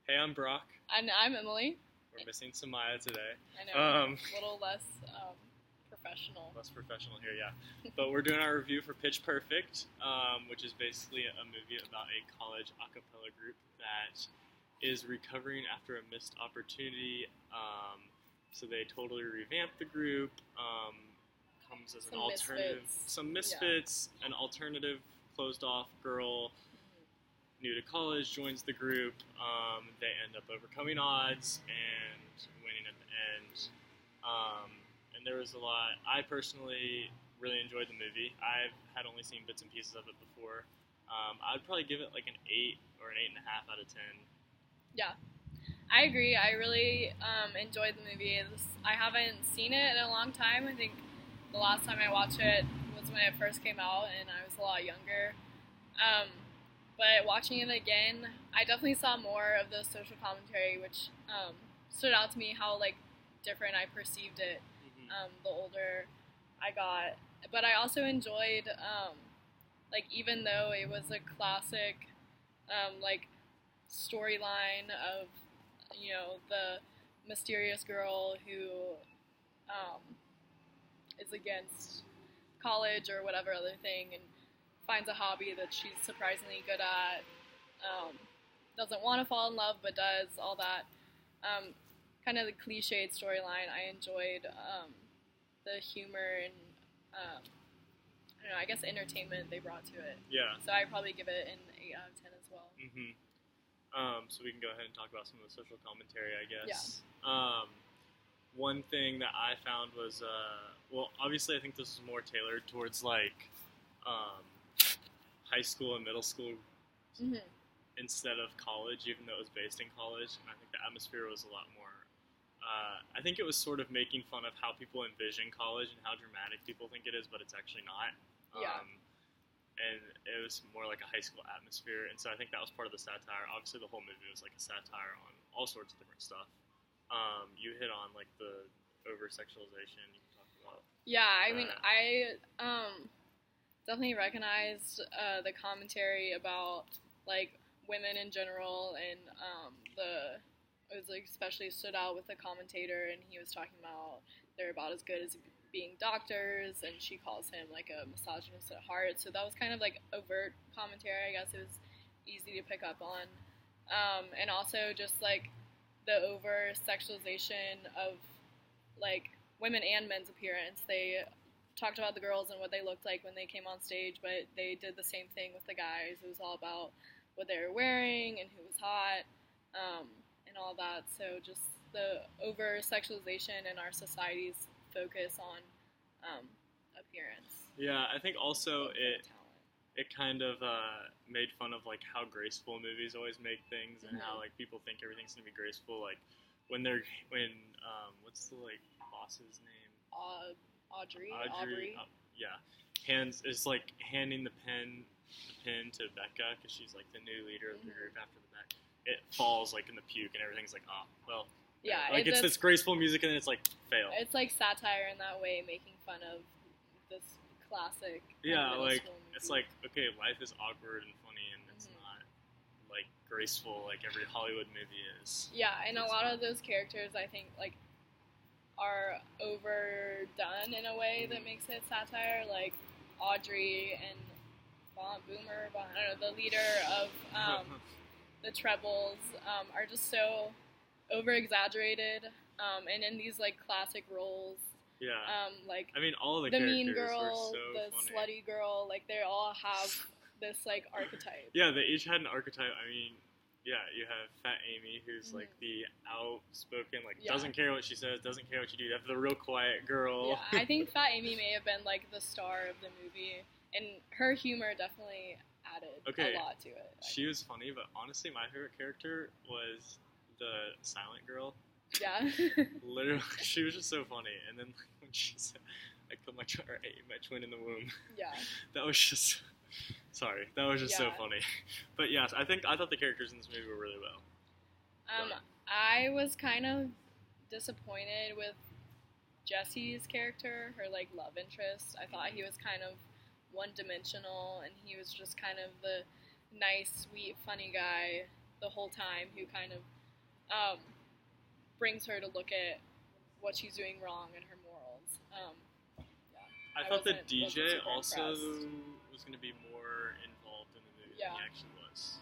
Hey, I'm Brock. And I'm Emily. We're missing Samaya today. I know, a little less professional. Less professional here, yeah. But we're doing our review for Pitch Perfect, which is basically a movie about a college a cappella group that is recovering after a missed opportunity. So they totally revamped the group. Comes as an alternative. Some misfits, an alternative closed-off girl new to college joins the group. They end up overcoming odds and winning at the end. And there was a lot. I personally really enjoyed the movie. I've had only seen bits and pieces of it before. I'd probably give it like an 8 or an 8.5 out of 10. Yeah, I agree. I really enjoyed the movie. I haven't seen it in a long time. I think the last time I watched it was when it first came out, and I was a lot younger. But watching it again, I definitely saw more of the social commentary, which stood out to me how different I perceived it the older I got. But I also enjoyed even though it was a classic storyline of the mysterious girl who is against college or whatever other thing and finds a hobby that she's surprisingly good at, doesn't want to fall in love but does, all that. Kind of the cliched storyline. I enjoyed the humor and, I don't know, I guess entertainment they brought to it. Yeah. So I'd probably give it an 8 out of 10 as well. Mm-hmm. So we can go ahead and talk about some of the social commentary, I guess. Yeah. One thing that I found was, obviously I think this is more tailored towards high school and middle school instead of college, even though it was based in college. And I think the atmosphere was a lot more. I think it was sort of making fun of how people envision college and how dramatic people think it is, but it's actually not. Yeah. And it was more like a high school atmosphere, and so I think that was part of the satire. Obviously, the whole movie was like a satire on all sorts of different stuff. You hit on the over-sexualization you can talk about. Yeah, I mean, I definitely recognized the commentary about women in general, and it was especially stood out with the commentator, and he was talking about they're about as good as being doctors, and she calls him a misogynist at heart. So that was kind of overt commentary. I guess it was easy to pick up on, and also just the over sexualization of women and men's appearance. They talked about the girls and what they looked like when they came on stage, but they did the same thing with the guys. It was all about what they were wearing and who was hot, and all that. So just the over sexualization in our society's focus on appearance. Yeah, I think also it kind of made fun of how graceful movies always make things, and how people think everything's gonna be graceful. When what's the boss's name? Audrey. Yeah, is handing the pin to Becca because she's the new leader of the group after the back. It falls in the puke and everything's well. Yeah, it's this graceful music and then it's fail. It's satire in that way, making fun of this classic. Yeah, it's okay, life is awkward and funny, and it's not graceful like every Hollywood movie is. Yeah, and a lot of those characters I think are overdone in a way that makes it satire. Audrey and Boomer, I don't know, the leader of the Trebles, are just so over exaggerated, and in these classic roles. Yeah. I mean, all of the mean girl, were so the funny. Slutty girl, they all have this archetype. Yeah, they each had an archetype. I mean, yeah, you have Fat Amy, who's the outspoken, doesn't care what she says, doesn't care what you do. You have the real quiet girl. Yeah, I think Fat Amy may have been the star of the movie, and her humor definitely added a lot to it. She was funny, but honestly, my favorite character was the silent girl. Yeah. Literally, she was just so funny. And then when she said, I put my twin in the womb. Yeah. That was just, sorry, that was just so funny. But yes, I thought the characters in this movie were really well. I was kind of disappointed with Jesse's character, her love interest. I thought he was kind of one-dimensional, and he was just kind of the nice, sweet, funny guy the whole time who kind of um, brings her to look at what she's doing wrong and her morals. Yeah, I thought the wasn't DJ super also impressed. was going to be more involved in the movie Yeah. than he actually was.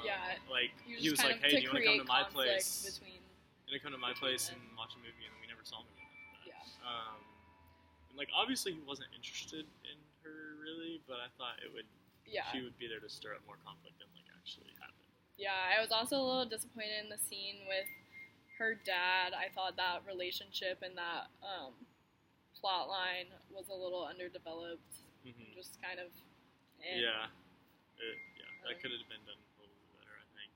Yeah, Like, he he was kind like, of hey, to do you want to create come to my conflict place? between. You want to come to my place and watch a movie, and then we never saw him again after that. Yeah. And like, obviously he wasn't interested in her really, but I thought it would. Yeah. She would be there to stir up more conflict than like actually happen. Yeah, I was also a little disappointed in the scene with her dad. I thought that relationship and that plot line was a little underdeveloped. Mm-hmm. Just kind of. Yeah, that could have been done a little bit better, I think.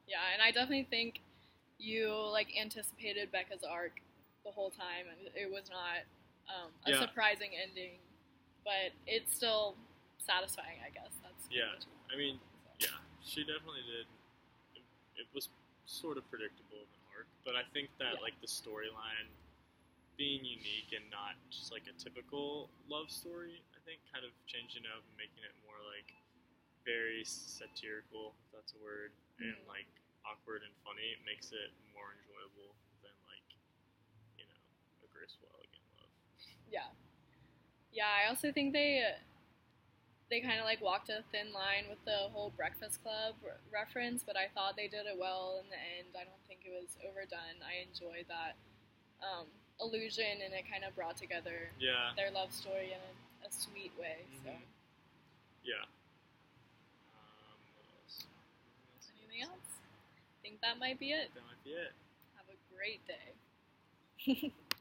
Yeah, and I definitely think you like anticipated Becca's arc the whole time, and it was not a surprising ending, but it's still satisfying, I guess. That's I mean, yeah, she definitely did. It was sort of predictable of an arc, but I think that like the storyline being unique and not just like a typical love story, I think kind of changing it up and making it more like very satirical, if that's a word, and like awkward and funny. It makes it more enjoyable than like, a graceful, elegant love. Yeah. Yeah, I also think they kind of like walked a thin line with the whole Breakfast Club reference, but I thought they did it well in the end. I don't think it was overdone. I enjoyed that illusion, and it kind of brought together their love story in a sweet way. So. Yeah. What else? Anything else? I think that might be it. That might be it. Have a great day.